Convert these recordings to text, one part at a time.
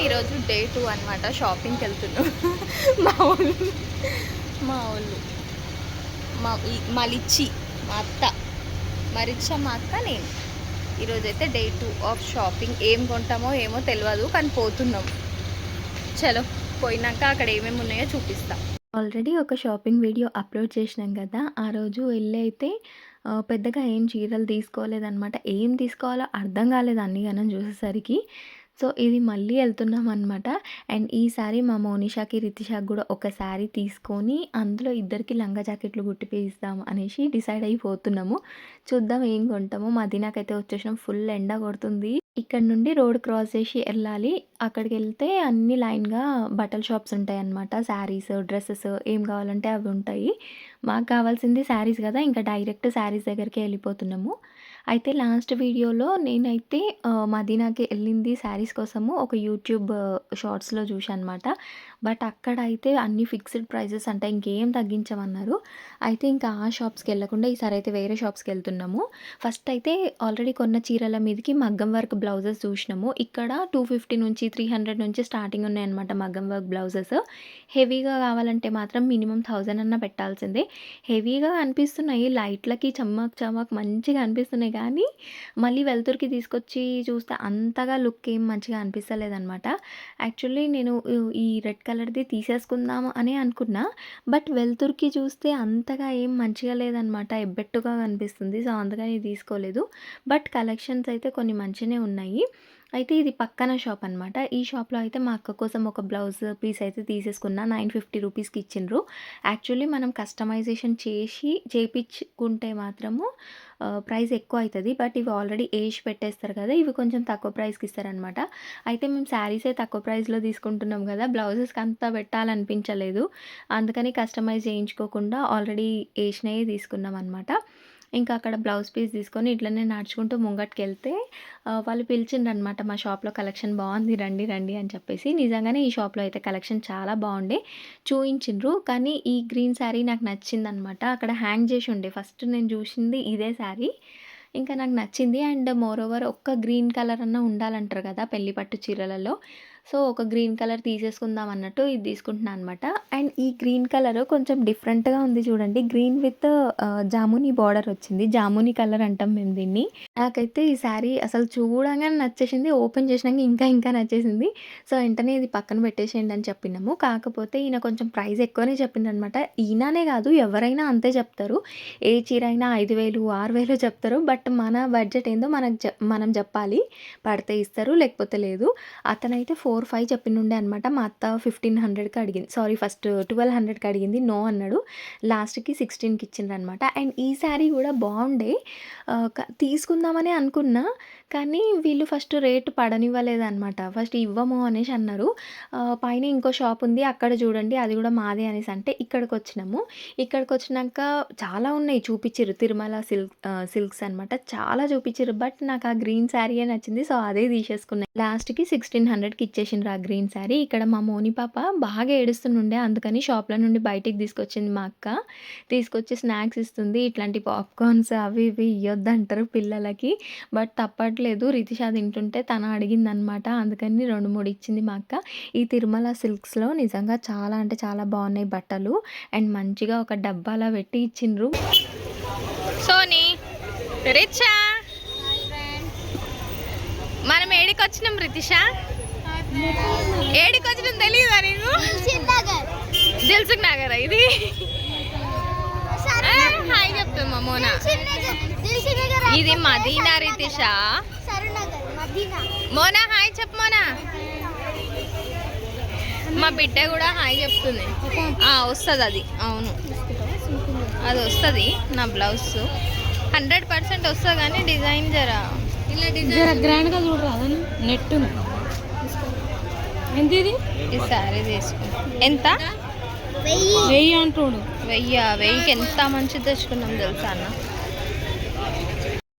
ఈరోజు డే 2 అనమాట. షాపింగ్కి వెళ్తున్నాం. మా వాళ్ళు మా లిచ్చి మా అత్త మా అత్త నేను ఈరోజైతే డే 2 ఆఫ్ షాపింగ్. ఏం కొంటామో ఏమో తెలియదు కానీ పోతున్నాం. చలో పోయినాక అక్కడ ఏమేమి ఉన్నాయో చూపిస్తా. ఆల్రెడీ ఒక షాపింగ్ వీడియో అప్లోడ్ చేసినాం కదా. ఆ రోజు వెళ్ళి అయితే పెద్దగా ఏం చీరలు తీసుకోలేదన్నమాట. ఏం తీసుకోవాలో అర్థం కాలేదు అన్ని గనం చూసేసరికి. సో ఇది మళ్ళీ వెళ్తున్నాం అనమాట. అండ్ ఈసారి మా మోనిషాకి రితిషాకి కూడా ఒక శారీ తీసుకొని అందులో ఇద్దరికి లంగా జాకెట్లు కుట్టిపిస్తాం అనేసి డిసైడ్ అయిపోతున్నాము. చూద్దాం ఏం కొంటామో. మదీనాకైతే వచ్చేసినాం. ఫుల్ ఎండ కొడుతుంది. ఇక్కడ నుండి రోడ్ క్రాస్ చేసి వెళ్ళాలి. అక్కడికి వెళ్తే అన్ని లైన్గా బట్టల షాప్స్ ఉంటాయి అన్నమాట. శారీస్, డ్రెస్సెస్ ఏం కావాలంటే అవి ఉంటాయి. మాకు కావాల్సింది శారీస్ కదా, ఇంకా డైరెక్ట్ శారీస్ దగ్గరికి వెళ్ళిపోతున్నాము. అయితే లాస్ట్ వీడియోలో నేనైతే మదీనాకి వెళ్ళింది శారీస్ కోసము ఒక యూట్యూబ్ షార్ట్స్లో చూసాను అనమాట. బట్ అక్కడ అయితే అన్ని ఫిక్స్డ్ ప్రైజెస్ అంటే ఇంకేం తగ్గించమన్నారు. అయితే ఇంకా ఆ షాప్స్కి వెళ్ళకుండా ఈసారి అయితే వేరే షాప్స్కి వెళ్తున్నాము. ఫస్ట్ అయితే ఆల్రెడీ కొన్న చీరల మీదకి మగ్గం వర్క్ బ్లౌజెస్ చూసినాము. ఇక్కడ 250 నుంచి 300 నుంచి స్టార్టింగ్ ఉన్నాయన్నమాట మగ్గం వర్క్ బ్లౌజెస్. హెవీగా కావాలంటే మాత్రం మినిమం 1000 అన్న పెట్టాల్సిందే. హెవీగా అనిపిస్తున్నాయి, లైట్లకి చమక్ చమక్ మంచిగా అనిపిస్తున్నాయి. కానీ మళ్ళీ వెలుతురికి తీసుకొచ్చి చూస్తే అంతగా లుక్ ఏం మంచిగా అనిపిస్తలేదన్నమాట. యాక్చువల్లీ నేను ఈ రెడ్ కలర్ది తీసేసుకుందాం అని అనుకున్నా. బట్ వెలుతురికి చూస్తే అంతగా ఏం మంచిగా లేదనమాట, ఎబ్బెట్టుగా కనిపిస్తుంది. సో అందుకని తీసుకోలేదు. బట్ కలెక్షన్స్ అయితే కొన్ని మంచిగానే ఉన్నాయి. అయితే ఇది పక్కన షాప్ అనమాట. ఈ షాప్లో అయితే మా అక్క కోసం ఒక బ్లౌజ్ పీస్ అయితే తీసేసుకున్నా. 950 రూపీస్కి ఇచ్చిండ్రు. యాక్చువల్లీ మనం కస్టమైజేషన్ చేయించుకుంటే మాత్రము ప్రైస్ ఎక్కువ అవుతుంది. బట్ ఇవి ఆల్రెడీ ఏజ్ పెట్టేస్తారు కదా, ఇవి కొంచెం తక్కువ ప్రైస్కి ఇస్తారనమాట. అయితే మేము శారీసే తక్కువ ప్రైస్లో తీసుకుంటున్నాం కదా, బ్లౌజెస్కి అంతా పెట్టాలనిపించలేదు. అందుకని కస్టమైజ్ చేయించుకోకుండా ఆల్రెడీ వేసినవి తీసుకున్నాం అనమాట. ఇంకా అక్కడ బ్లౌజ్ పీస్ తీసుకొని ఇట్లనే నడుచుకుంటూ ముంగట్కి వెళ్తే వాళ్ళు పిలిచిండ్రు అనమాట. మా షాప్లో కలెక్షన్ బాగుంది, రండి రండి అని చెప్పేసి. నిజంగానే ఈ షాప్లో అయితే కలెక్షన్ చాలా బాగుండే, చూయించిండ్రు. కానీ ఈ గ్రీన్ శారీ నాకు నచ్చిందనమాట. అక్కడ హ్యాంగ్ చేసి ఉండే. ఫస్ట్ నేను చూసింది ఇదే శారీ, ఇంకా నాకు నచ్చింది. అండ్ మోరోవర్ ఒక్క గ్రీన్ కలర్ అన్న ఉండాలంటారు కదా పెళ్లి పట్టు చీరలలో. సో ఒక గ్రీన్ కలర్ తీసేసుకుందాం అన్నట్టు ఇది తీసుకుంటున్నాను అనమాట. అండ్ ఈ గ్రీన్ కలర్ కొంచెం డిఫరెంట్గా ఉంది చూడండి. గ్రీన్ విత్ జామునీ బార్డర్ వచ్చింది. జామునీ కలర్ అంటాం మేము దీన్ని. నాకైతే ఈ శారీ అసలు చూడంగానే నచ్చేసింది. ఓపెన్ చేసినాక ఇంకా ఇంకా నచ్చేసింది. సో వెంటనే ఇది పక్కన పెట్టేసేయండి అని చెప్పినాము. కాకపోతే ఈయన కొంచెం ప్రైస్ ఎక్కువనే చెప్పిందనమాట. ఈయననే కాదు ఎవరైనా అంతే చెప్తారు. ఏ చీర అయినా 5000 6000 చెప్తారు. బట్ మన బడ్జెట్ ఏందో మనం చెప్పాలి. పడితే ఇస్తారు, లేకపోతే లేదు. అతనైతే 4-5 చెప్పిండే అనమాట. మా అత్త 1500కి అడిగింది, సారీ ఫస్ట్ 1200కి అడిగింది, నో అన్నాడు. లాస్ట్కి 16కి ఇచ్చిండ్రు అనమాట. అండ్ ఈ శారీ కూడా బాగుండే, తీసుకుందామని అనుకున్నా. కానీ వీళ్ళు ఫస్ట్ రేటు పడనివ్వలేదన్నమాట. ఫస్ట్ ఇవ్వము అనేసి అన్నారు. పైన ఇంకో షాప్ ఉంది అక్కడ చూడండి, అది కూడా మాదే అనేసి అంటే ఇక్కడికి వచ్చినాము. ఇక్కడికి వచ్చినాక చాలా ఉన్నాయి చూపించారు. తిరుమల సిల్క్స్ అనమాట, చాలా చూపించారు. బట్ నాకు ఆ గ్రీన్ శారీయే నచ్చింది. సో అదే తీసేసుకున్నాను. లాస్ట్కి 1600కి ఇచ్చేసిండ్రు ఆ గ్రీన్ శారీ. ఇక్కడ మా మోని పాప బాగా ఏడుస్తుండే, అందుకని షాప్లో నుండి బయటికి తీసుకొచ్చింది మా అక్క. తీసుకొచ్చి స్నాక్స్ ఇస్తుంది. ఇట్లాంటి పాప్కార్న్స్ అవి ఇవి ఇవ్వద్దంటారు పిల్లలకి, బట్ తప్పట్లేదు. రితిషా తింటుంటే తను అడిగిందనమాట, అందుకని 2-3 ఇచ్చింది మా అక్క. ఈ తిరుమల సిల్క్స్లో నిజంగా చాలా అంటే చాలా బాగున్నాయి బట్టలు. అండ్ మంచిగా ఒక డబ్బాలా పెట్టి ఇచ్చిండ్రు. సోనీ రిచా మనం ఏడికి వచ్చినాం రితిషా? ఏడికి వచ్చినాం తెలియదా నీకు? దిల్సుఖ్ నగర్ ఇది. హాయ్ చెప్తామా మోనా, ఇది మదీనా రితిషా. మోనా హాయ్ చెప్పు మోనా. మా బిడ్డ కూడా హాయ్ చెప్తుంది. వస్తుంది అది, అవును అది వస్తుంది. నా బ్లౌజ్ 100% వస్తుంది కానీ డిజైన్ జరా గ్రాండ్గా చూడరా నెట్ ఎంత ఇది? ఈ శారీ తీసుకున్నాం. ఎంత? 1000 అంటుడు. 1000కి ఎంత మంచిది తెచ్చుకున్నాం తెలుసా అన్న.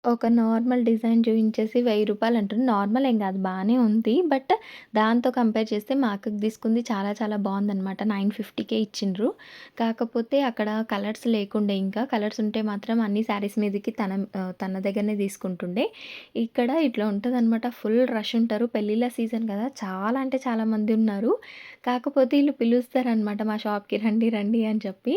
ఒక నార్మల్ డిజైన్ చూయించేసి రూ. 1000 అంటుండు. నార్మల్ ఏం గాదు బానే ఉంది. బట్ దాంతో కంపేర్ చేస్తే మా అక్కకి తీసుకుంది చాలా చాలా బావుందనమాట. 950కే ఇచ్చిండ్రు. కాకపోతే అక్కడ కలర్స్ లేకుండే ఇంకా. కలర్స్ ఉంటే మాత్రం అన్ని శారీస్ మీదకి తన దగ్గరనే తీసుకుంటుండే. ఇక్కడ ఇట్లా ఉంటదనమాట. ఫుల్ రష్ ఉంటారు. పెళ్ళిళ్ళ సీజన్ గదా! చాలా అంటే చాలా మంది ఉన్నారు. కాకపోతే ఈళ్ళు పిలుస్తారనమాట మా షాప్‌కి రండి రండి అని చెప్పి.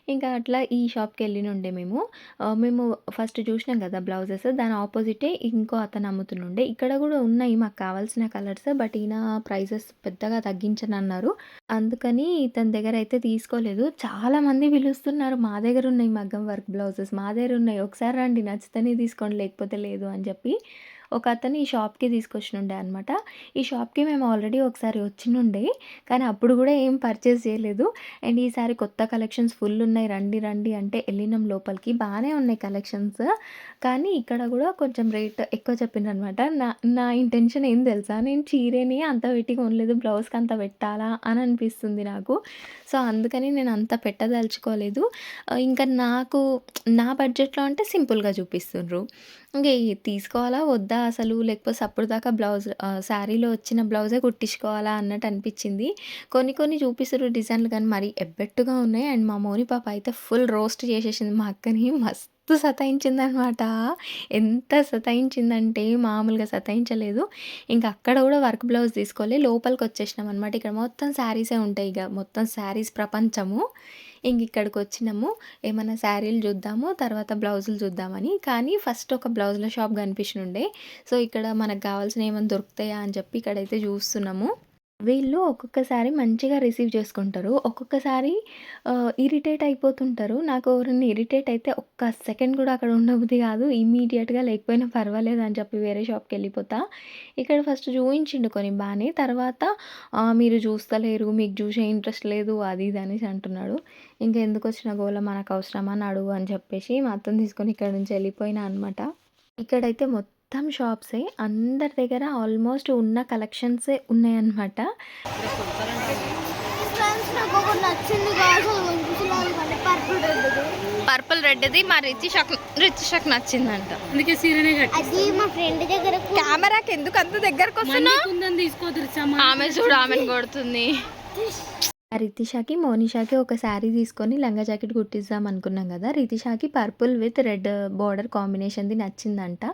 ఇంకా అట్లా ఈ షాప్‌కెళ్ళినుండే మేము ఫస్ట్ చూసినాం కదా బ్లౌజెస్. దాని ఆపోజిటే ఇంకో అతను అమ్ముతుండుండే. ఇక్కడ గూడా ఉన్నాయి మాకు కావాల్సిన కలర్స్. బట్ ఈయన ప్రైజెస్ పెద్దగా తగ్గించనన్నారు. అందుకని ఇతని దగ్గరైతే తీసుకోలేదు. చాలామంది పిలుస్తున్నారు. మా దగ్గరున్నాయి మగ్గం వర్క్ బ్లౌజెస్. మా దగ్గరున్నాయి. ఒకసారి రండి నచ్చితేనే తీసుకోండి లేకపోతే లేదు అని చెప్పి ఒకతను ఈ షాప్‌కి తీసుకొచ్చినుండే అనమాట. ఈ షాప్‌కి మేము ఆల్రెడీ ఒకసారి వచ్చినుండే. కానీ అప్పుడు గూడా ఏం పర్చేస్ చేయలేదు. అండ్ ఈసారి కొత్త కలెక్షన్స్ ఫుల్ ఉన్నాయి రండి రండి అంటే ఎళ్ళినాం లోపలికి. బానే ఉన్నాయి కలెక్షన్స్. కానీ ఇక్కడ గూడా కొంచెం రేట్ ఎక్కువ చెప్పిండ్రనమాట. నా నా ఇంటెన్షన్ ఏంది తెలుసా? నేను చీరని అంత పెట్టి కొనలేదు. బ్లౌజ్‌కి అంత పెట్టాలా అని అనిపిస్తుంది నాకు. సో, అందుకని నేను అంత పెట్టదలుచుకోలేదు. ఇంకా నా బడ్జెట్‌లో అంటే సింపుల్‌గా చూపిస్తుండ్రు. ఇంక తీసుకోవాలా? వద్దా అసలు? లేకపోతే సప్పుడుదాకా శారీలో వచ్చిన బ్లౌజే కుట్టించుకోవాలా అన్నట్టు అనిపిచ్చింది. కొన్ని కొన్ని చూపిస్తుర్రు డిజైన్‌లు కానీ మరీ ఎబ్బెట్టుగా ఉన్నాయి. అండ్ మా మోని పాప అయితే ఫుల్ రోస్ట్ చేసేసింది మా అక్కని. మస్తు సతాయించిందనమాట. ఎంత సతాయించిందంటే మామూలుగా సతాయించలేదు. ఇంక అక్కడ కూడా వర్క్ బ్లౌజ్ తీసుకోలే. లోపలికొచ్చేసినామనమాట. ఇక్కడ మొత్తం శారీసే ఉంటాయి ఇగ. మొత్తం శారీస్ ప్రపంచము. ఇక్కడికొచ్చినాము. ఏమన్నా శారీలు చూద్దాము, తర్వాత బ్లౌజులు చూద్దామని. కానీ ఫస్ట్ ఒక బ్లౌజుల షాప్ కనిపించినుండే. సో, ఇక్కడ మనకు కావాల్సినవి ఏమన్నా దొరుకుతాయా అని చెప్పి ఇక్కడైతే చూస్తున్నాము. వీళ్ళు ఒక్కొక్కసారి మంచిగా రిసీవ్ చేసుకుంటారు. ఒక్కొక్కసారి ఇరిటేట్ అయిపోతుంటారు. నాకు ఎవరైనా ఇరిటేట్ అయితే ఒక్క సెకండ్ కూడా అక్కడ ఉండబుద్ధి కాదు. ఇమ్మీడియేట్‌గా లేకపోయినా పర్వాలేదు అని చెప్పి వేరే షాప్‌కెళ్ళిపోతా. ఇక్కడ ఫస్ట్ చూయించిండు కొన్ని బానే. తర్వాత మీరు చూస్తలేరు, మీకు చూసే ఇంట్రెస్ట్ లేదు అది ఇది అనేసి అంటున్నాడు. ఇంకెందుకొచ్చిన గోల మనకవసరమా నడువు అని చెప్పేసి మా అత్తని తీసుకొని ఇక్కడి నుంచి వెళ్ళిపోయినా అనమాట. ఇక్కడైతే మొత్తం షాప్సే. అందరి దగ్గర ఆల్మోస్ట్ ఉన్న కలెక్షన్సే ఉన్నాయన్నమాట. ఫ్రెండ్స్ నాకొకటి నచ్చింది కాదు ముసలాళ్ళు కానీ పర్పుల్ రెడ్‌ది మా రితిషాకి నచ్చిందంట. అందుకే సీరనే కట్టి అది మా ఫ్రెండ్ దగ్గర కెమెరాకి ఎందుకు అంత దగ్గరకొస్తున్నావు? ఉందని తీసుకోదురు ఆమె చూడు ఆమెను కొడుతుంది. రితిషాకి, మోనిషాకి ఒక శారీ తీసుకొని లంగా జాకెట్ కుట్టిద్దాం అనుకున్నాం కదా! రితిషాకి పర్పుల్ విత్ రెడ్ బోర్డర్ కాంబినేషన్‌ది నచ్చిందంట.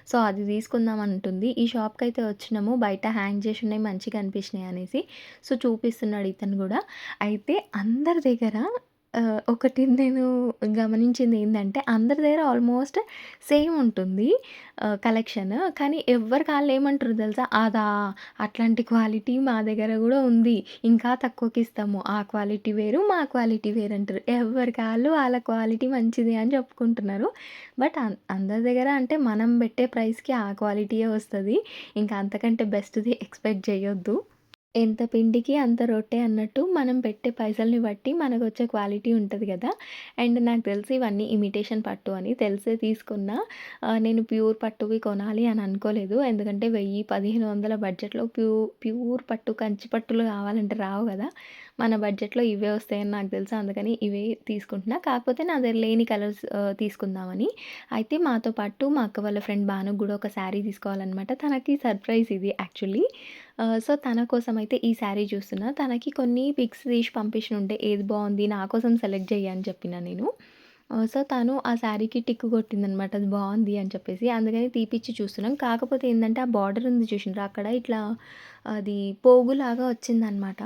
సో, అది తీసుకుందాం అంటుంది. ఈ షాప్‌కైతే వచ్చినాము. బయట హ్యాంగ్ చేసి ఉన్నాయి మంచిగా అనిపించినాయి అనేసి. సో, చూపిస్తున్నాడు ఇతను గూడా. అయితే అందరి దగ్గర ఒకటి నేను గమనించింది ఏందంటే, అందరి దగ్గర ఆల్మోస్ట్ సేమ్ ఉంటుంది కలెక్షన్. కానీ ఎవ్వరికి ఆళ్ళు ఏమంటారు తెలుసా? అదా! అట్లాంటి క్వాలిటీ మా దగ్గర గూడా ఉంది. ఇంకా తక్కువకిస్తాము. ఆ క్వాలిటీ వేరు, మా క్వాలిటీ వేరంటారు. ఎవరికి ఆళ్ళు వాళ్ళ క్వాలిటీ మంచిది అని చెప్పుకుంటున్నారు. బట్ అందరి దగ్గర అంటే మనం పెట్టే ప్రైస్‌కి ఆ క్వాలిటీయే వస్తది. ఇంకా అంతకంటే బెస్ట్‌ది ఎక్స్‌పెక్ట్ చేయొద్దు. ఎంత పిండికి అంత రొట్టె అన్నట్టు మనం పెట్టే పైసల్ని బట్టి మనకొచ్చే క్వాలిటీ ఉంటది గదా! అండ్ నాకు తెలిసి ఇవన్నీ ఇమిటేషన్ పట్టు అని తెలిసే తీసుకున్నా. నేను ప్యూర్ పట్టువి కొనాలి అని అనుకోలేదు. ఎందుకంటే 1000, 1500 బడ్జెట్‌లో ప్యూర్ పట్టు, కంచి పట్టులు కావాలంటే రావు గదా! మన బడ్జెట్‌లో ఇవే వస్తాయని నాకు తెలుసు. అందుకని ఇవే తీసుకుంటున్నా. కాకపోతే నా దగ్గర లేని కలర్స్ తీసుకుందామని. అయితే మాతో పాటు మా అక్క వాళ్ళ ఫ్రెండ్ భానుకి గూడా ఒక శారీ తీసుకోవాలనమాట. తనకి సర్ప్రైజ్ ఇది యాక్చువల్లీ. సో, తన కోసమయితే ఈ శారీ చూస్తున్నా. తనకి కొన్ని పిక్స్ తీసి పంపించినుండే. ఏది బావుంది నా కోసం సెలెక్ట్ చెయ్యి అని చెప్పిన నేను. సో, తను ఆ శారీకి టిక్ కొట్టిందనమాట. అది బావుంది అని చెప్పేసి. అందుకని తీపిచ్చి చూస్తున్నాం. కాకపోతే ఏందంటే ఆ బార్డర్ ఉంది చూసిండ్రా అక్కడ ఇట్లా అది పోగులాగా వచ్చిందనమాట.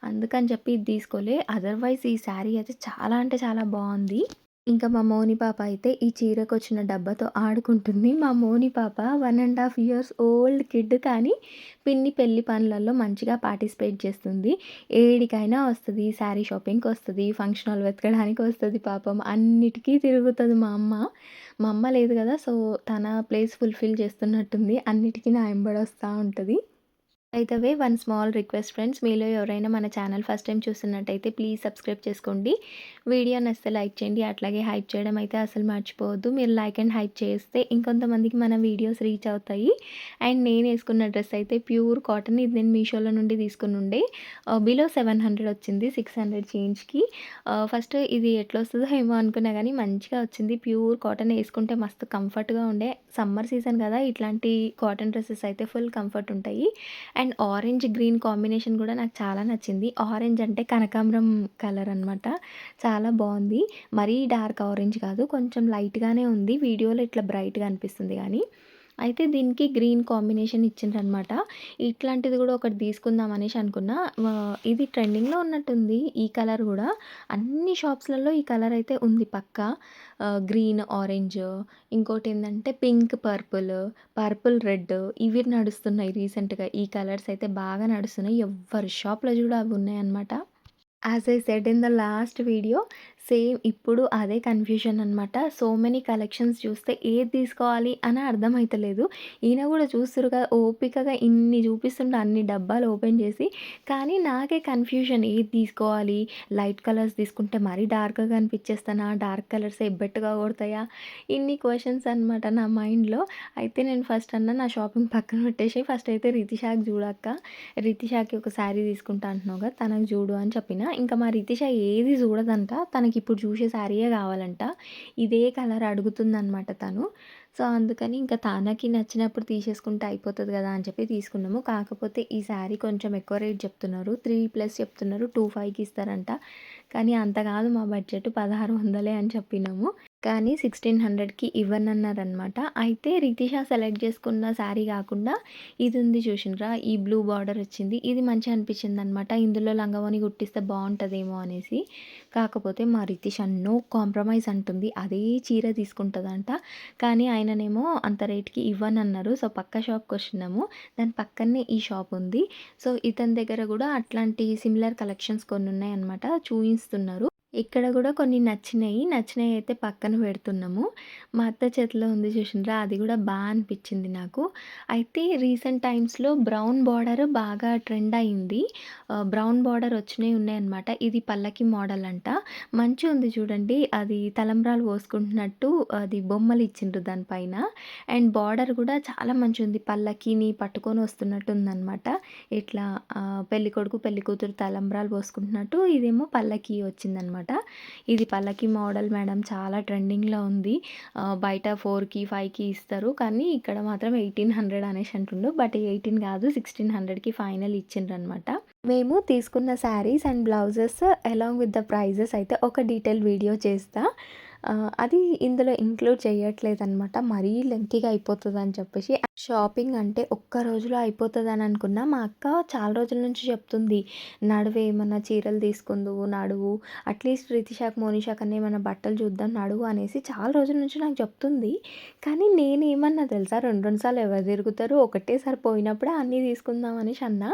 అందుకని చెప్పి ఇది తీసుకోలే. అదర్‌వైజ్ ఈ శారీ అయితే చాలా అంటే చాలా బావుంది. ఇంకా మా మోని పాప అయితే ఈ చీరకొచ్చిన డబ్బాతో ఆడుకుంటుంది. మా మోని పాప 1 ½ ఇయర్స్ ఓల్డ్ కిడ్ కానీ పిన్ని పెళ్లి పనులలో మంచిగా పార్టిసిపేట్ చేస్తుంది. ఏడికైనా వస్తది. శారీ షాపింగ్‌కొస్తది, ఫంక్షన్ హాల్ వెతకడానికి వస్తది పాపం. అన్నిటికి తిరుగుతది మా అమ్మ. మా అమ్మ లేదు కదా! సో, తన ప్లేస్ ఫుల్‌ఫిల్ చేస్తున్నట్టుంది. అన్నిటికి నా ఎంబడొస్తా ఉంటది. By the way one small request friends. మీలో ఎవరైనా మన ఛానల్ ఫస్ట్ టైం చూస్తున్నట్టయితే ప్లీజ్ సబ్స్క్రైబ్ చేసుకోండి. వీడియో నచ్చితే లైక్ చేయండి. అట్లాగే హైప్ చేయడం అయితే అసలు మర్చిపోవద్దు. మీరు లైక్ అండ్ హైప్ చేస్తే ఇంకొంతమందికి మన వీడియోస్ రీచ్ అవుతాయి. అండ్ నేను వేసుకున్న డ్రెస్ అయితే ప్యూర్ కాటన్. ఇది నేను మీషోలో నుండి తీసుకునుండే. బిలో 700 వచ్చింది. 600 చేంజ్‌కి. ఫస్ట్ ఇది ఎట్లొస్తదో ఏమో అనుకున్నా కానీ మంచిగా వచ్చింది. ప్యూర్ కాటన్ వేసుకుంటే మస్తు కంఫర్ట్‌గా ఉండే. సమ్మర్ సీజన్ కదా, ఇట్లాంటి కాటన్ డ్రెస్సెస్ అయితే ఫుల్ కంఫర్ట్ ఉంటాయి. అండ్ ఆరెంజ్ గ్రీన్ కాంబినేషన్ కూడా నాకు చాలా నచ్చింది. ఆరెంజ్ అంటే కనకాంబరం కలర్ అనమాట. చాలా బాగుంది. మరీ డార్క్ ఆరెంజ్ కాదు, కొంచెం లైట్గానే ఉంది. వీడియోలో ఇట్లా బ్రైట్గా అనిపిస్తుంది కానీ, అయితే దీనికి గ్రీన్ కాంబినేషన్ ఇచ్చిండ్రనమాట. ఇట్లాంటిది కూడా ఒకటి తీసుకుందాం అనేసి అనుకున్నా. ఇది ట్రెండింగ్‌లో ఉన్నట్టుంది ఈ కలర్ గూడా. అన్ని షాప్స్‌లలో ఈ కలర్ అయితే ఉంది పక్కా. గ్రీన్, ఆరెంజ్, ఇంకోటేందంటే పింక్, పర్పుల్, పర్పుల్ రెడ్ ఇవి నడుస్తున్నాయి రీసెంట్‌గా. ఈ కలర్స్ అయితే బాగా నడుస్తున్నాయి. ఎవ్వరి షాప్‌లో చూడు అవి ఉన్నాయన్నమాట. As I said in the last video, same ఇప్పుడు అదే కన్‌ఫ్యూజన్ అనమాట. సో మెనీ కలెక్షన్స్ చూస్తే ఏది తీసుకోవాలి అని అర్థమైతలేదు. ఈయన కూడా చూస్తుర్రుగా ఓపికగా ఇన్ని చూపిస్తుండు అన్ని డబ్బాలు ఓపెన్ చేసి. కానీ నాకే కన్‌ఫ్యూజన్ ఏది తీసుకోవాలి? లైట్ కలర్స్ తీసుకుంటే మరీ డార్క్‌గా కనిపించేస్తానా? డార్క్ కలర్సే ఎబ్బెట్టుగా కొడతాయా? ఇన్ని క్వెషన్స్ అనమాట నా మైండ్‌లో. అయితే నేను ఫస్ట్ అన్నా నా షాపింగ్ పక్కన పెట్టేసి ఫస్ట్ అయితే రితిషాకి చూడక్క. రితిషాకి ఒక శారీ తీసుకుంటా అంటున్నావుగా, తనకు చూడు అని చెప్పిన. ఇంకా మా రితిష ఏది చూడదంట. తనకిప్పుడు చూసే శారీయే కావాలంట. ఇదే కలర్ అడుగుతుందనమాట తను. సో, అందుకని ఇంకా తనకి నచ్చినప్పుడు తీసేసుకుంటే అయిపోతది కదా అని చెప్పి తీసుకున్నాము. కాకపోతే ఈ శారీ కొంచెం ఎక్కువ రేట్ చెప్తున్నారు. 3+ చెప్తున్నారు. 25కి ఇస్తారంట. కానీ అంత కాదు మా బడ్జెట్, 1600 అని చెప్పినాము. కానీ 1600కి ఇవ్వనన్నారనమాట. అయితే రితిష సెలెక్ట్ చేసుకున్న శారీ కాకుండా ఇది ఉంది చూసిండ్రా, ఈ బ్లూ బార్డర్ వచ్చింది. ఇది మంచిగా అనిపించిందనమాట. ఇందులో లంగావోని కుట్టిస్తే బాగుంటుందేమో అనేసి. కాకపోతే మా రితిష నో కాంప్రమైజ్ అంటుంది. అదే చీర తీసుకుంటుందంట. కానీ ఆయననేమో అంత రేట్‌కి ఇవ్వనన్నారు. సో, పక్క షాప్‌కొచ్చినాము. దాని పక్కనే ఈ షాప్ ఉంది. సో, ఇతని దగ్గర కూడా అట్లాంటి సిమిలర్ కలెక్షన్స్ కొన్నున్నాయన్నమాట. చూయిస్తున్నారు. ఇక్కడ గూడా కొన్ని నచ్చినాయి. నచ్చినయయితే పక్కన పెడుతున్నాము. మా అత్త చేతిలో ఉంది చూసిండ్రా, అది గూడా అనిపిచ్చింది నాకు. అయితే రీసెంట్ టైమ్స్‌లో బ్రౌన్ బార్డర్ బాగా ట్రెండ్ అయింది. బ్రౌన్ బార్డర్ వచ్చినయి ఉన్నాయన్నమాట. ఇది పల్లకి మోడల్ అంట. మంచిగుంది చూడండి. అది తలంబ్రాలు పోసుకుంటున్నట్టు అది బొమ్మలు ఇచ్చిండ్రు దానిపైన. అండ్ బార్డర్ గూడా చాలా మంచిగుంది. పల్లకిని పట్టుకొని వస్తున్నట్టు ఉందన్నమాట. ఇట్లా పెళ్ళికొడుకు, పెళ్ళికూతురు తలంబ్రాలు పోసుకుంటున్నట్టు ఇదేమో పల్లకి వచ్చిందనమాట. ఇది పల్లకి మోడల్ మేడం, చాలా ట్రెండింగ్‌లో ఉంది. బయట 4కి, 5కి ఇస్తారు. కానీ ఇక్కడ మాత్రం 1800 అనేసి అంటుండు. బట్ 18 కాదు, 1600కి ఫైనల్ ఇచ్చిండ్రనమాట. మేము తీసుకున్న saris and blouses along with the prices అయితే ఒక డీటెయిల్ వీడియో చేస్తా. అది ఇందులో ఇంక్లూడ్ చేయట్లేదనమాట. మరీ లెంతీగా అయిపోతదని చెప్పేసి. షాపింగ్ అంటే ఒక్క రోజులో అయిపోతదని అనుకున్నా. మా అక్క చాలా రోజుల నుంచి చెప్తుంది, "నడువే ఏమన్నా చీరలు తీసుకుందువు నడువు. అట్లీస్ట్ రితిషాకి, మోనిషాకన్నా ఏమన్నా బట్టలు చూద్దాం నడువు" అనేసి చాలా రోజుల నుంచి నాకు చెప్తుంది. కానీ నేనేమన్నా తెలుసా, 2, 2 సార్లు ఎవరు తిరుగుతారు? ఒకటేసారి పోయినప్పుడే అన్నీ తీసుకుందాం అనేసి అన్నా.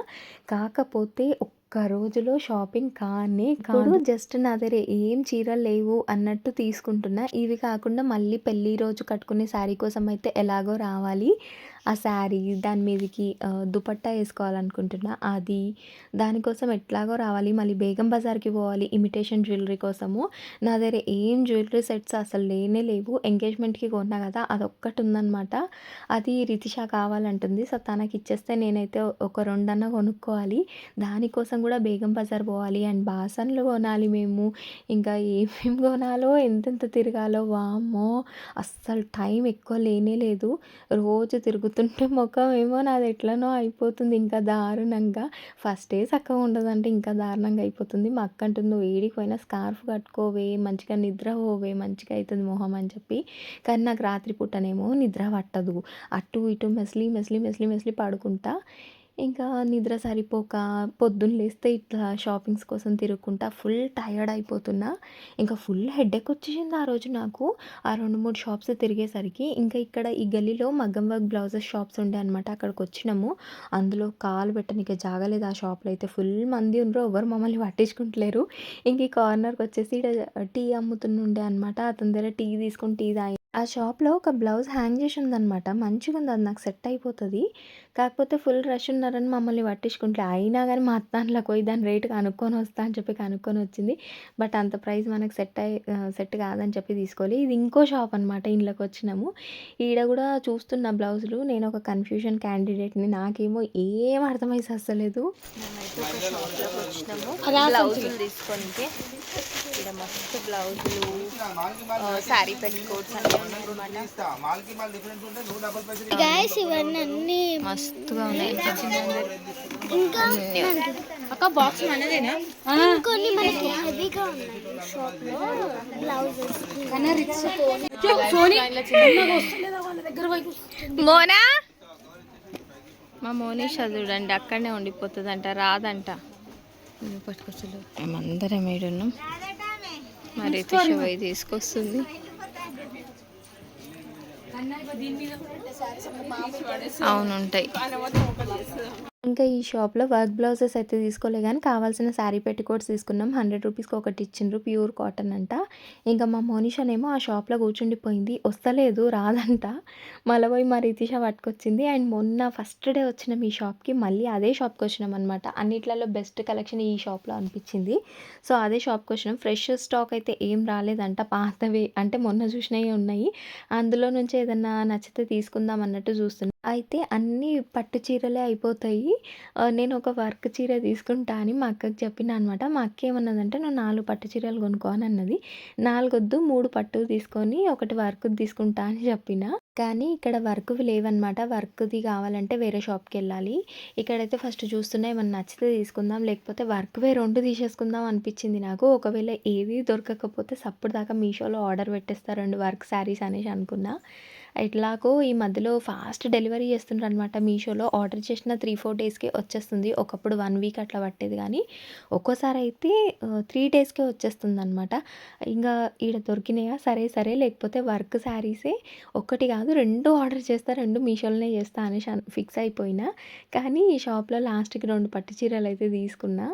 కాకపోతే ఒక్క రోజులో షాపింగ్ కానే కాదు. జస్ట్ నా దగ్గర ఏం చీరలు లేవు అన్నట్టు తీసుకుంటున్నా. ఇవి కాకుండా మళ్ళీ పెళ్లి రోజు కట్టుకునే శారీ కోసం అయితే ఎలాగో రావాలి. ఆ శారీ దాని మీదకి దుపట్టా వేసుకోవాలనుకుంటున్నా. అది దానికోసం ఎట్లాగో రావాలి. మళ్ళీ బేగం బజార్‌కి పోవాలి ఇమిటేషన్ జ్యువెలరీ కోసము. నా దగ్గర ఏం జ్యువెలరీ సెట్స్ అసలు లేనే లేవు. ఎంగేజ్మెంట్‌కి కొన్నా కదా, అదొక్కటి ఉందనమాట. అది రితిష కావాలంటుంది. సో, తనకిచ్చేస్తే నేనైతే ఒక 2 అన్నా కొనుక్కోవాలి. దానికోసం కూడా బేగం బజార్ పోవాలి. అండ్ బాసన్లు కొనాలి మేము. ఇంకా ఏమేం కొనాలో, ఎంతెంత తిరగాలో వామ్మో! అస్సలు టైం ఎక్కువ లేనే లేదు. రోజు తిరుగుతుంటే మొఖం ఏమో నాది ఎట్లనో అయిపోతుంది ఇంకా దారుణంగా. ఫస్ట్ డే చక్కగా ఉండదంటే ఇంకా దారుణంగా అయిపోతుంది. మా అక్క అంటుంది, "నువ్వు ఏడికి పోయినా స్కార్ఫ్ కట్టుకోవే, మంచిగా నిద్ర పోవే, మంచిగా అవుతుంది మొహం" అని చెప్పి. కానీ నాకు రాత్రి పూటనేమో నిద్ర పట్టదు. అటు ఇటు మెస్లి పడుకుంటా. ఇంకా నిద్ర సరిపోక పొద్దున్న లేస్తే ఇట్లా షాపింగ్స్ కోసం తిరుగుకుంటా ఫుల్ టయర్డ్ అయిపోతున్నా. ఇంకా ఫుల్ హెడేక్ వచ్చేసింది ఆ రోజు నాకు. ఆ 2, 3 షాప్స్ తిరిగేసరికి. ఇంకా ఇక్కడ ఈ గల్లీలో మగ్గం వర్క్ బ్లౌజెస్ షాప్స్ ఉండే అనమాట. అక్కడికొచ్చినాము. అందులో కాలు పెట్టనీకి జాగా లేదు. ఆ షాప్‌లో అయితే ఫుల్ మంది ఉండ్రు. ఎవ్వరు మమ్మల్ని పట్టించుకుంటలేరు. ఇంక ఈ కార్నర్‌కొచ్చేసి ఈడ టీ అమ్ముతుండుండే అనమాట. అతని దగ్గర టీ తీసుకొని టీ తాగి ఆ షాప్‌లో ఒక బ్లౌజ్ హ్యాంగ్ చేసి ఉందనమాట. మంచిగుంది, అది నాకు సెట్ అయిపోతది. కాకపోతే ఫుల్ రష్ ఉన్నారని మమ్మల్ని పట్టించుకుంటలే. అయినా గానీ మా అత్త అందులోకి పోయి దాని రేట్ కనుక్కొని వస్తా అని చెప్పి కనుక్కొనొచ్చింది. బట్ అంత ప్రైస్ మనకు సెట్ కాదని చెప్పి తీసుకోలే. ఇది ఇంకో షాప్ అనమాట. ఇంట్లోకొచ్చినాము. ఈడ గూడా చూస్తున్న బ్లౌజులు. నేను ఒక కన్‌ఫ్యూజన్ క్యాండిడేట్‌ని. నాకేమో ఏం అర్థమై సస్తలేదు. మేమైతే ఒక షాప్‌లోకి వచ్చినాము బ్లౌజులు తీసుకోనీకి. ఈడ ఇక్కడ మస్తు బ్లౌజులు, శారీ పెట్టుకోట్స్ అన్నీ ఉన్నాయన్నమాట. గైస్ ఇవన్నీ అన్ని మస్తుగా ఉన్నాయి. ఇంకా అక్క బాక్స్ మనదేనా? ఇంకొన్ని మనకి హెవీగా ఉన్నాయి షాప్ లో బ్లౌజెస్. మోనా, మా మోనిషా చూడండి అక్కడనే ఉండిపోతుందంట, రాదంట. పట్టుకొచ్చు మేమందరం ఏడున్నాం. మరి పోయి తీసుకొస్తుంది. అవును ఉంటాయి. ఇంకా ఈ షాప్లో వర్క్ బ్లౌజెస్ అయితే తీసుకోలే కానీ కావాల్సిన శారీ పెట్టికోట్స్ తీసుకున్నాం. 100 రూపీస్కి ఒకటి ఇచ్చిండ్రు, ప్యూర్ కాటన్ అంట. ఇంకా మా మోనిషానేమో ఆ షాప్లో కూర్చుండిపోయింది, వస్తలేదు, రాదంట. మళ్ళీ పోయి మా రితిష పట్టుకొచ్చింది. అండ్ మొన్న ఫస్ట్ డే వచ్చినాం ఈ షాప్కి, మళ్ళీ అదే షాప్కి వచ్చినాం అనమాట. అన్నిట్లలో బెస్ట్ కలెక్షన్ ఈ షాప్లో అనిపించింది. సో అదే షాప్కి వచ్చినాం. ఫ్రెష్ స్టాక్ అయితే ఏం రాలేదంట, పాతవి అంటే మొన్న చూసినవి ఉన్నాయి. అందులో నుంచి ఏదన్నా నచ్చితే తీసుకుందాం అన్నట్టు చూస్తున్నాం. అయితే అన్నీ పట్టు చీరలే అయిపోతాయి, నేను ఒక వర్క్ చీర తీసుకుంటా అని మా అక్కకి చెప్పిన అనమాట. మా అక్క ఏమన్నదంటే నువ్వు 4 పట్టు చీరలు కొనుక్కో అని అన్నది. 4 వద్దు 3 పట్టు తీసుకొని ఒకటి వర్క్ తీసుకుంటా అని చెప్పిన. కానీ ఇక్కడ వర్క్వి లేవన్నమాట. వర్క్ది కావాలంటే వేరే షాప్కి వెళ్ళాలి. ఇక్కడైతే ఫస్ట్ చూస్తున్నా ఏమన్నా నచ్చితే తీసుకుందాం, లేకపోతే వర్క్వే 2 తీసేసుకుందాం అనిపించింది నాకు. ఒకవేళ ఏది దొరకకపోతే సప్పుడు దాకా మీషోలో ఆర్డర్ పెట్టేస్తారు 2 వర్క్ శారీస్ అనేసి అనుకున్నా. ఎట్లాగో ఈ మధ్యలో ఫాస్ట్ డెలివరీ చేస్తుండ్రు అనమాట. మీషోలో ఆర్డర్ చేసిన 3-4 డేస్కే వచ్చేస్తుంది. ఒకప్పుడు 1 వీక్ అట్లా పట్టేది, కానీ ఒక్కోసారి అయితే 3 డేస్కే వచ్చేస్తుంది అనమాట. ఇంకా ఈడ దొరికినాయా, సరే లేకపోతే వర్క్ శారీసే ఒకటి కాదు 2 ఆర్డర్ చేస్తా, 2 మీషోలోనే చేస్తా అనేసి ఫిక్స్ అయిపోయినా. కానీ ఈ షాప్లో లాస్ట్కి 2 పట్టు చీరలు అయితే తీసుకున్నా.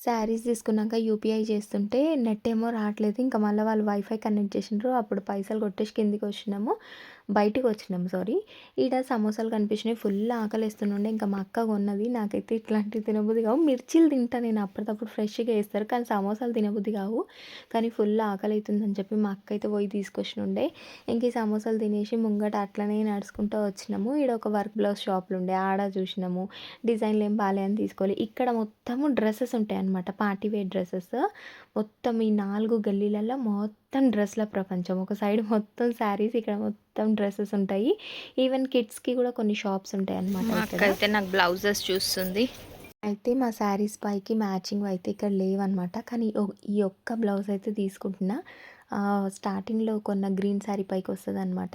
శారీస్ తీసుకున్నాక యూపీఐ చేస్తుంటే నెట్ ఏమో రావట్లేదు. ఇంకా మళ్ళీ వాళ్ళు వైఫై కనెక్ట్ చేసిండ్రు. అప్పుడు పైసలు కొట్టేసి కిందికి బయటికి వచ్చినాము సారీ. ఈడ సమోసాలు కనిపించినాయి, ఫుల్ ఆకలిస్తుండే. ఇంకా మా అక్క కొన్నది. నాకైతే ఇట్లాంటివి తినబుద్ధి కావు. మిర్చీలు తింటా నేను, అప్పటికప్పుడు ఫ్రెష్గా వేస్తారు, కానీ సమోసాలు తినబుద్ధి కావు. కానీ ఫుల్ ఆకలి అవుతుందని చెప్పి మా అక్క అయితే పోయి తీసుకొచ్చినుండే. ఇంక ఈ సమోసాలు తినేసి ముంగట అట్లనే నడుచుకుంటూ వచ్చినాము. ఈడ ఒక వర్క్ బ్లౌజ్ షాపులు ఉండే, ఆడ చూసినాము. డిజైన్లు ఏం బాగాలే అని తీసుకోవాలి. ఇక్కడ మొత్తము డ్రెస్సెస్ ఉంటాయి అన్నమాట, పార్టీ వేర్ డ్రెస్సెస్. మొత్తం ఈ 4 గల్లీలలో మొత్తం డ్రెస్ల ప్రపంచం. ఒక సైడ్ మొత్తం శారీస్, ఇక్కడ మొత్తం డ్రెస్సెస్ ఉంటాయి. ఈవెన్ కిడ్స్కి కూడా కొన్ని షాప్స్ ఉంటాయి అన్నమాట. అయితే నాకు బ్లౌజెస్ చూస్తుంది. అయితే మా శారీస్ పైకి మ్యాచింగ్ అయితే ఇక్కడ లేవన్నమాట. కానీ ఈ ఒక్క బ్లౌజ్ అయితే తీసుకుంటున్నా. స్టార్టింగ్లో కొన్న గ్రీన్ శారీ పైకి వస్తుంది అనమాట.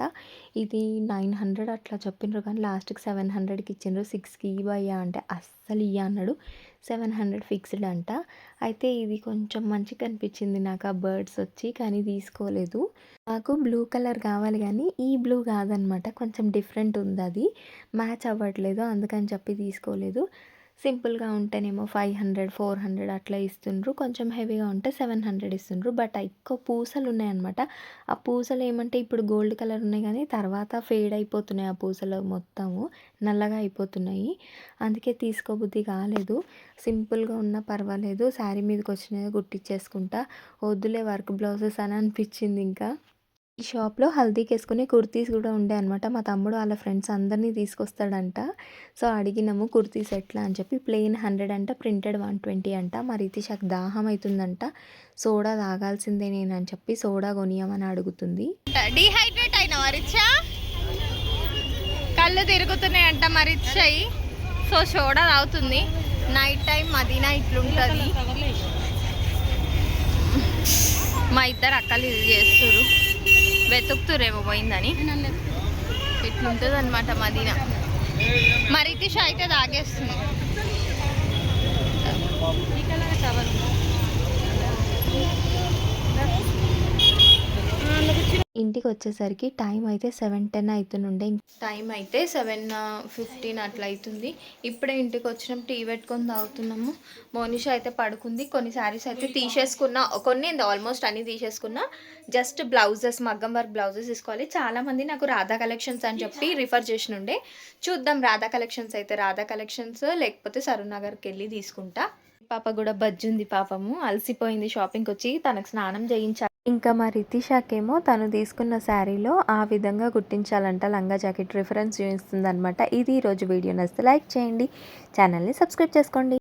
ఇది 900 అట్లా చెప్పిండ్రు, కానీ లాస్ట్కి 700కి ఇచ్చిండ్రు. 6కి ఇవ్వయ్యా అంటే అస్సలు ఇయ్య అన్నాడు. 700 ఫిక్స్డ్ అంట. అయితే ఇది కొంచెం మంచిగా అనిపించింది నాకు, ఆ బర్డ్స్ వచ్చి, కానీ తీసుకోలేదు. నాకు బ్లూ కలర్ కావాలి కానీ ఈ బ్లూ కాదనమాట, కొంచెం డిఫరెంట్ ఉంది, అది మ్యాచ్ అవ్వట్లేదు, అందుకని చెప్పి తీసుకోలేదు. సింపుల్గా ఉంటేనేమో 500, 400 అట్లా ఇస్తుండ్రు. కొంచెం హెవీగా ఉంటే 700 ఇస్తుండ్రు. బట్ ఎక్కువ పూసలు ఉన్నాయన్నమాట. ఆ పూసలు ఏమంటే ఇప్పుడు గోల్డ్ కలర్ ఉన్నాయి, కానీ తర్వాత ఫేడ్ అయిపోతున్నాయి. ఆ పూసలు మొత్తము నల్లగా అయిపోతున్నాయి. అందుకే తీసుకోబుద్ధి కాలేదు. సింపుల్గా ఉన్నా పర్వాలేదు, శారీ మీదకి వచ్చినది కుట్టించేసుకుంటా, వద్దులే వర్క్ బ్లౌజెస్ అని అనిపించింది. ఇంకా ఈ షాప్లో హల్దీకి వేసుకునే కుర్తీస్ కూడా ఉండే అనమాట. మా తమ్ముడు వాళ్ళ ఫ్రెండ్స్ అందరినీ తీసుకొస్తాడంట. సో అడిగినాము కుర్తీస్ ఎట్లా అని చెప్పి. ప్లెయిన్ 100 అంట, ప్రింటెడ్ 120 అంట. మా రితిషాకి దాహం అవుతుందంట, సోడా తాగాల్సిందే నేనని చెప్పి సోడా కొనియమని అడుగుతుంది. డీహైడ్రేట్ అయినా మరిచ్చా, కళ్ళు తిరుగుతున్నాయంట మరిచ్చాయి. సో సోడా తాగుతుంది. నైట్ టైం మదీనా ఇట్లుంటుంది. మా ఇద్దరు అక్కలు ఇది చేస్తారు, వెతుకుతురేమో పోయిందని. ఇట్లుంటుంది అనమాట మదీనా. మరి రితిష అయితే తాగేస్తుంది. ఇంటికి వచ్చేసరికి టైం అయితే 7:10 అవుతుండే. టైం అయితే 7:15 అట్లా అవుతుంది. ఇప్పుడే ఇంటికి వచ్చినాం, టీ పెట్టుకొని తాగుతున్నాము. మోనిషా అయితే పడుకుంది. కొన్ని శారీస్ అయితే తీసేసుకున్నా, కొన్ని ఆల్మోస్ట్ అన్నీ తీసేసుకున్నా. జస్ట్ బ్లౌజెస్, మగ్గం వర్క్ బ్లౌజెస్ తీసుకోవాలి. చాలామంది నాకు రాధా కలెక్షన్స్ అని చెప్పి రిఫర్ చేసినుండే. చూద్దాం రాధా కలెక్షన్స్ అయితే రాధా కలెక్షన్స్, లేకపోతే సరూనగర్కి వెళ్ళి తీసుకుంటా. పాప కూడా బజ్జుంది, పాపము అలసిపోయింది షాపింగ్కి వచ్చి, తనకు స్నానం చేయించాలి. ఇంకా మా రితిషాకేమో తను తీసుకున్న శారీలో ఆ విధంగా కుట్టించాలంట, లంగా జాకెట్ రిఫరెన్స్ చూపిస్తుంది అనమాట. ఇది ఈరోజు వీడియో నచ్చితే లైక్ చేయండి, ఛానల్ని సబ్స్క్రైబ్ చేసుకోండి.